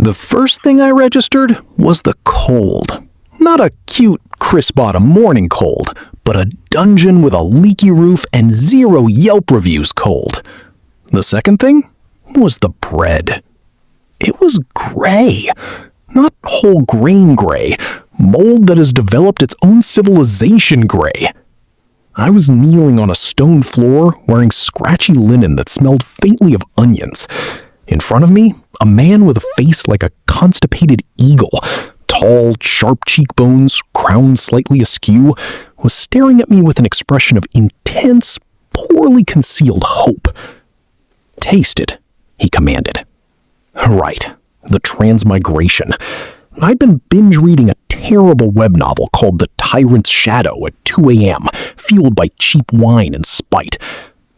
The first thing I registered was the cold. Not a cute, crisp autumn morning cold, but a dungeon with a leaky roof and 0 Yelp reviews cold. The second thing was the bread. It was gray. Not whole grain gray, mold that has developed its own civilization gray. I was kneeling on a stone floor wearing scratchy linen that smelled faintly of onions. In front of me, a man with a face like a constipated eagle, tall, sharp cheekbones, crown slightly askew, was staring at me with an expression of intense, poorly concealed hope. "Taste it," he commanded. Right, the transmigration. I'd been binge reading a terrible web novel called The Tyrant's Shadow at 2 a.m., fueled by cheap wine and spite.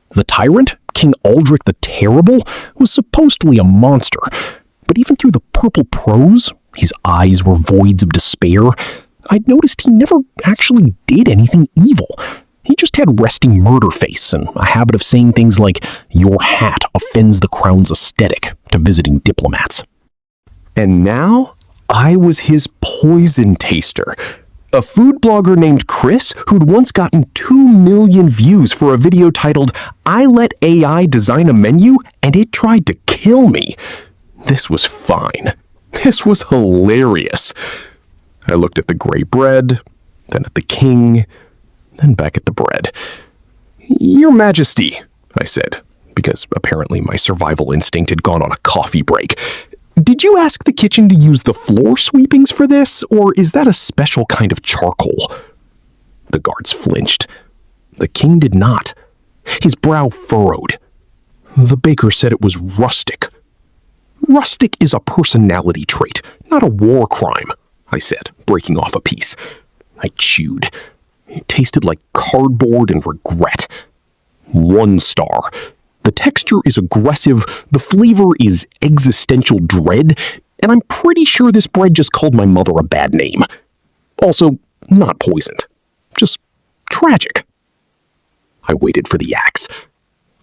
The Tyrant, King Aldric the Terrible, was supposedly a monster, but even through the purple prose, his eyes were voids of despair. I'd noticed he never actually did anything evil. He just had resting murder face and a habit of saying things like, "Your hat offends the crown's aesthetic," to visiting diplomats. And now, I was his poison taster. A food blogger named Chris, who'd once gotten 2 million views for a video titled, "I let AI design a menu and it tried to kill me." This was fine. This was hilarious. I looked at the gray bread, then at the king, then back at the bread. "Your Majesty," I said, because apparently my survival instinct had gone on a coffee break. "Did you ask the kitchen to use the floor sweepings for this, or is that a special kind of charcoal?" The guards flinched. The king did not. His brow furrowed. "The baker said it was rustic." "Rustic is a personality trait, not a war crime," I said, breaking off a piece. I chewed. It tasted like cardboard and regret. 1 star. The texture is aggressive, the flavor is existential dread, and I'm pretty sure this bread just called my mother a bad name. Also, not poisoned. Just tragic. I waited for the axe.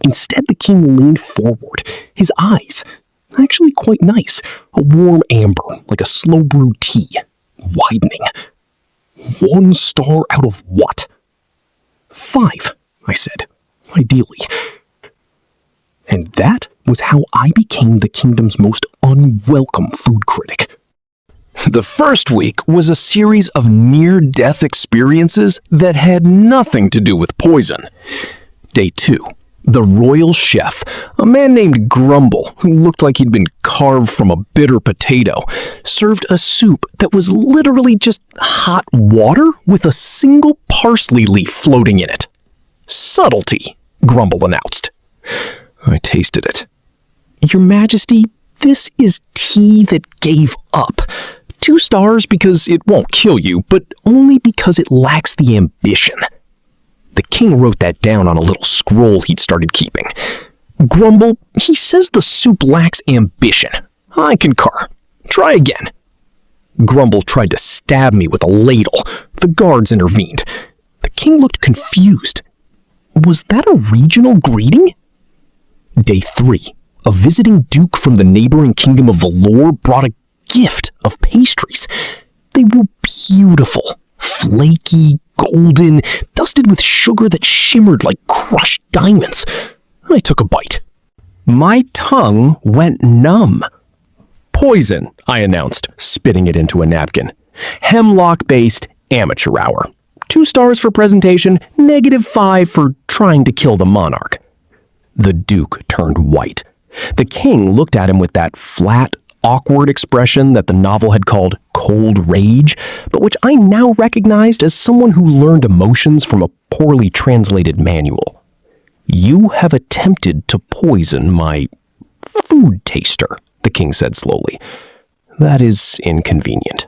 Instead, the king leaned forward, his eyes, actually quite nice, a warm amber, like a slow brewed tea, widening. 1 star out of what? 5, I said, ideally. And that was how I became the kingdom's most unwelcome food critic. The first week was a series of near-death experiences that had nothing to do with poison. Day 2, the royal chef, a man named Grumble, who looked like he'd been carved from a bitter potato, served a soup that was literally just hot water with a single parsley leaf floating in it. "Subtlety," Grumble announced. I tasted it. "Your Majesty, this is tea that gave up. 2 stars because it won't kill you, but only because it lacks the ambition." The king wrote that down on a little scroll he'd started keeping. "Grumble, he says the soup lacks ambition. I concur. Try again." Grumble tried to stab me with a ladle. The guards intervened. The king looked confused. Was that a regional greeting? Day 3, a visiting duke from the neighboring kingdom of Valor brought a gift of pastries. They were beautiful, flaky, golden, dusted with sugar that shimmered like crushed diamonds. I took a bite. My tongue went numb. "Poison," I announced, spitting it into a napkin. "Hemlock-based amateur hour. 2 stars for presentation, -5 for trying to kill the monarch." The duke turned white. The king looked at him with that flat, awkward expression that the novel had called cold rage, but which I now recognized as someone who learned emotions from a poorly translated manual. "You have attempted to poison my food taster," the king said slowly. "That is inconvenient.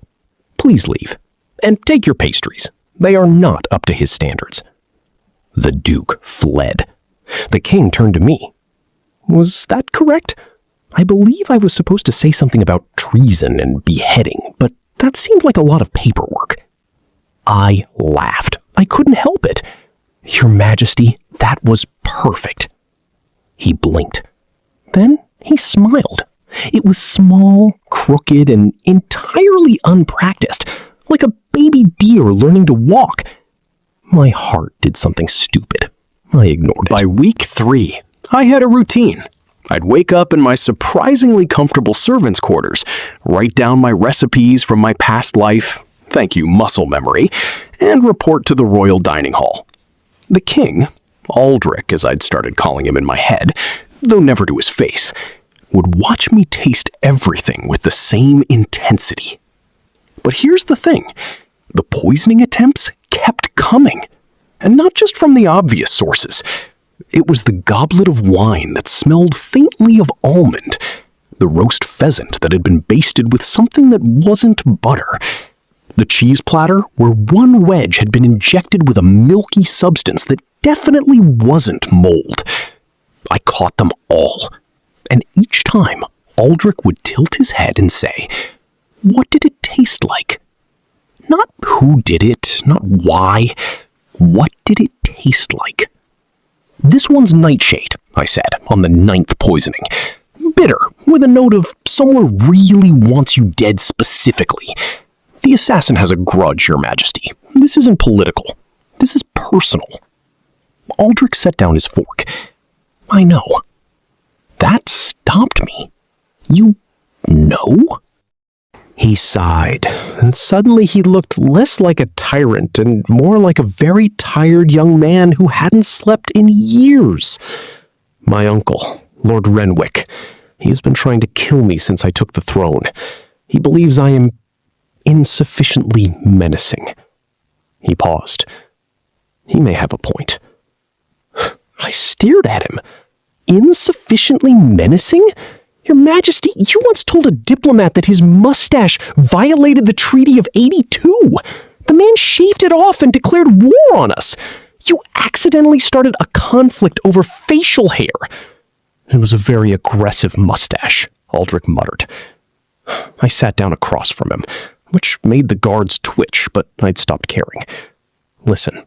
Please leave, and take your pastries. They are not up to his standards." The duke fled. The king turned to me. Was that correct? I believe I was supposed to say something about treason and beheading, but that seemed like a lot of paperwork. I laughed. I couldn't help it. "Your Majesty, that was perfect." He blinked. Then he smiled. It was small, crooked, and entirely unpracticed, like a baby deer learning to walk. My heart did something stupid. I ignored it. By week 3, I had a routine. I'd wake up in my surprisingly comfortable servants' quarters, write down my recipes from my past life, thank you muscle memory, and report to the royal dining hall. The king, Aldric as I'd started calling him in my head, though never to his face, would watch me taste everything with the same intensity. But here's the thing, the poisoning attempts kept coming, and not just from the obvious sources. It was the goblet of wine that smelled faintly of almond, the roast pheasant that had been basted with something that wasn't butter, the cheese platter where one wedge had been injected with a milky substance that definitely wasn't mold. I caught them all, and each time Aldric would tilt his head and say, "What did it taste like?" Not who did it, not why. What did it taste like? "This one's nightshade," I said, on the 9th poisoning. "Bitter, with a note of someone really wants you dead specifically. The assassin has a grudge, Your Majesty. This isn't political. This is personal." Aldric set down his fork. "I know." That stopped me. "You know?" He sighed, and suddenly he looked less like a tyrant and more like a very tired young man who hadn't slept in years. "My uncle, Lord Renwick. He has been trying to kill me since I took the throne. He believes I am insufficiently menacing." He paused. He may have a point. I stared at him. Insufficiently menacing? Your Majesty, you once told a diplomat that his mustache violated the Treaty of 82. The man shaved it off and declared war on us. You accidentally started a conflict over facial hair. It was a very aggressive mustache, Aldric muttered. I sat down across from him, which made the guards twitch, but I'd stopped caring. "Listen,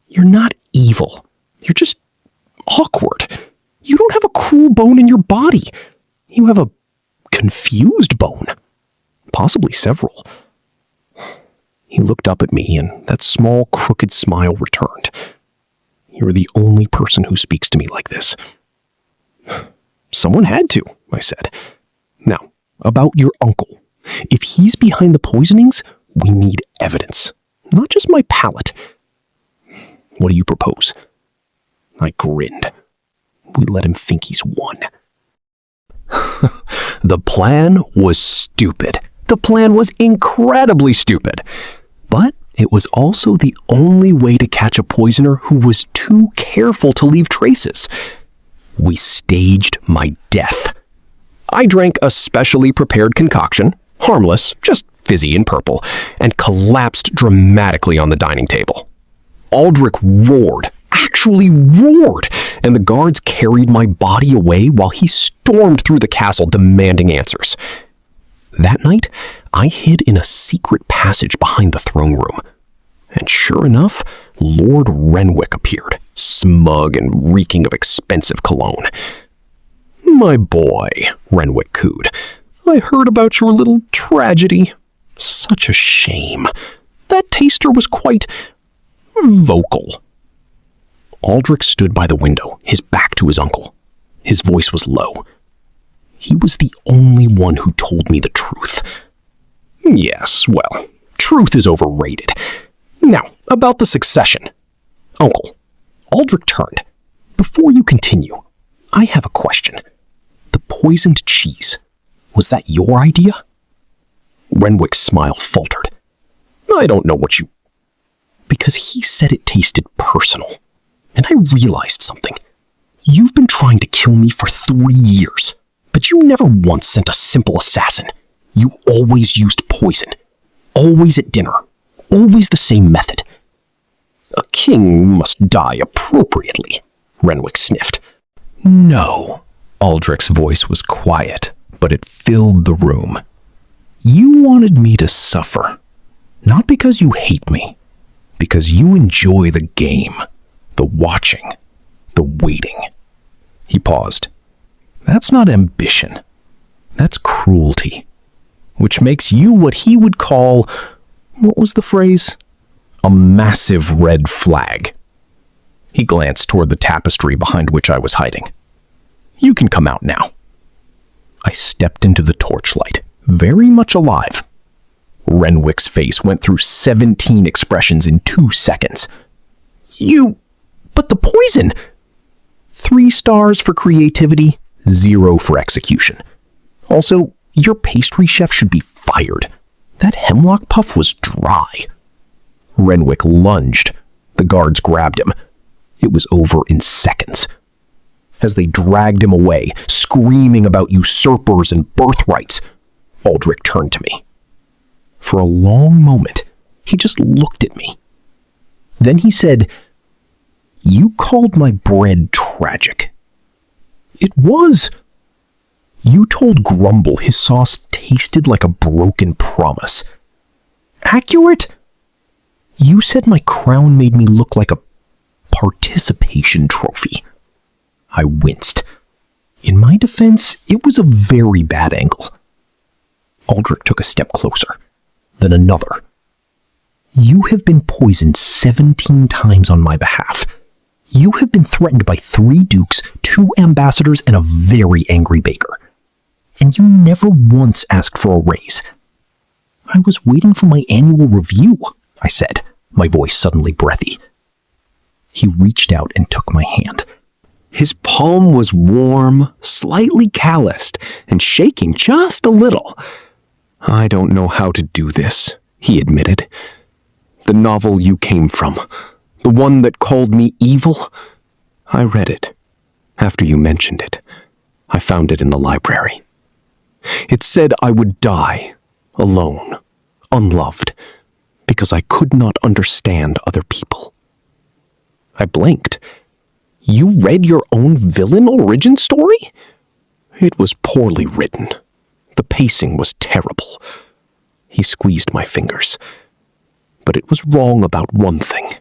you're not evil. You're just awkward. You don't have a cruel bone in your body. You have a confused bone. Possibly several." He looked up at me, and that small, crooked smile returned. "You're the only person who speaks to me like this." "Someone had to," I said. "Now, about your uncle. If he's behind the poisonings, we need evidence, not just my palate. What do you propose?" I grinned. We let him think he's won. The plan was stupid. The plan was incredibly stupid. But it was also the only way to catch a poisoner who was too careful to leave traces. We staged my death. I drank a specially prepared concoction, harmless, just fizzy and purple, and collapsed dramatically on the dining table. Aldric roared, actually roared, and the guards carried my body away while he stormed through the castle demanding answers. That night, I hid in a secret passage behind the throne room. And sure enough, Lord Renwick appeared, smug and reeking of expensive cologne. "My boy," Renwick cooed, "I heard about your little tragedy. Such a shame. That taster was quite vocal." Aldric stood by the window, his back to his uncle. His voice was low. He was the only one who told me the truth. "Yes, well, truth is overrated. Now, about the succession. Uncle," Aldric turned. "Before you continue, I have a question. The poisoned cheese, was that your idea?" Renwick's smile faltered. "I don't know what you..." "Because he said it tasted personal. And I realized something. You've been trying to kill me for 3 years, but you never once sent a simple assassin. You always used poison. Always at dinner. Always the same method." "A king must die appropriately," Renwick sniffed. "No." Aldric's voice was quiet, but it filled the room. "You wanted me to suffer. Not because you hate me. Because you enjoy the game. The watching. The waiting." He paused. "That's not ambition. That's cruelty, which makes you what he would call, what was the phrase? A massive red flag. He glanced toward the tapestry behind which I was hiding. You can come out now. I stepped into the torchlight, very much alive. Renwick's face went through 17 expressions in 2 seconds. But the poison! 3 stars for creativity, 0 for execution. Also, your pastry chef should be fired. That hemlock puff was dry. Renwick lunged. The guards grabbed him. It was over in seconds. As they dragged him away, screaming about usurpers and birthrights, Aldric turned to me. For a long moment, he just looked at me. Then he said, "You called my bread tragic." It was. You told Grumble his sauce tasted like a broken promise. Accurate? You said my crown made me look like a participation trophy. I winced. In my defense, it was a very bad angle. Aldric took a step closer, then another. You have been poisoned 17 times on my behalf. You have been threatened by 3 dukes, 2 ambassadors, and a very angry baker. And you never once asked for a raise. I was waiting for my annual review, I said, my voice suddenly breathy. He reached out and took my hand. His palm was warm, slightly calloused, and shaking just a little. "I don't know how to do this," he admitted. "The novel you came from, the one that called me evil, I read it. After you mentioned it, I found it in the library. It said I would die, alone, unloved, because I could not understand other people." I blinked. "You read your own villain origin story?" "It was poorly written. The pacing was terrible." He squeezed my fingers. "But it was wrong about one thing.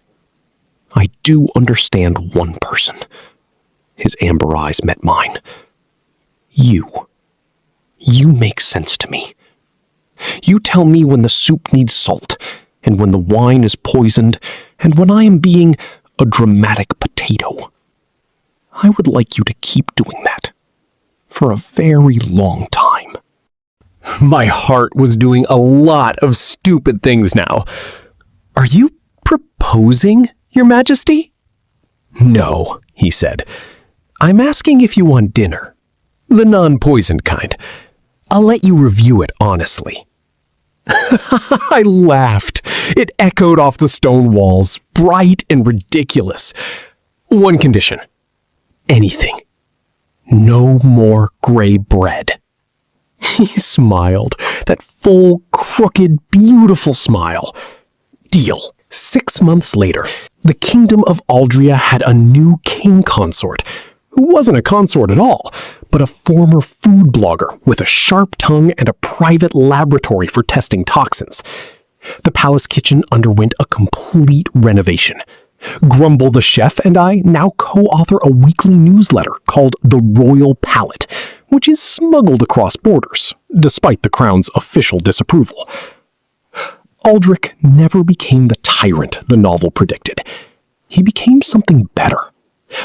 I do understand one person." His amber eyes met mine. You make sense to me. You tell me when the soup needs salt, and when the wine is poisoned, and when I am being a dramatic potato. I would like you to keep doing that for a very long time. My heart was doing a lot of stupid things now. "Are you proposing, Your Majesty?" "No," he said. "I'm asking if you want dinner. The non-poisoned kind. I'll let you review it honestly." I laughed. It echoed off the stone walls, bright and ridiculous. "One condition. Anything. No more gray bread." He smiled, that full, crooked, beautiful smile. Deal. 6 months later, the kingdom of Aldria had a new king consort, who wasn't a consort at all, but a former food blogger with a sharp tongue and a private laboratory for testing toxins. The palace kitchen underwent a complete renovation. Grumble the chef and I now co-author a weekly newsletter called The Royal Palate, which is smuggled across borders, despite the crown's official disapproval. Aldric never became the tyrant the novel predicted. He became something better.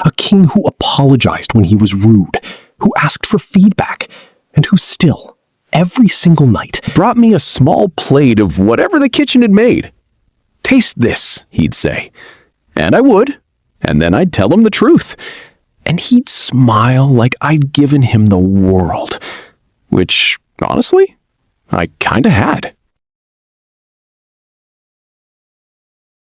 A king who apologized when he was rude, who asked for feedback, and who still, every single night, brought me a small plate of whatever the kitchen had made. "Taste this," he'd say. And I would, and then I'd tell him the truth. And he'd smile like I'd given him the world, which, honestly, I kinda had.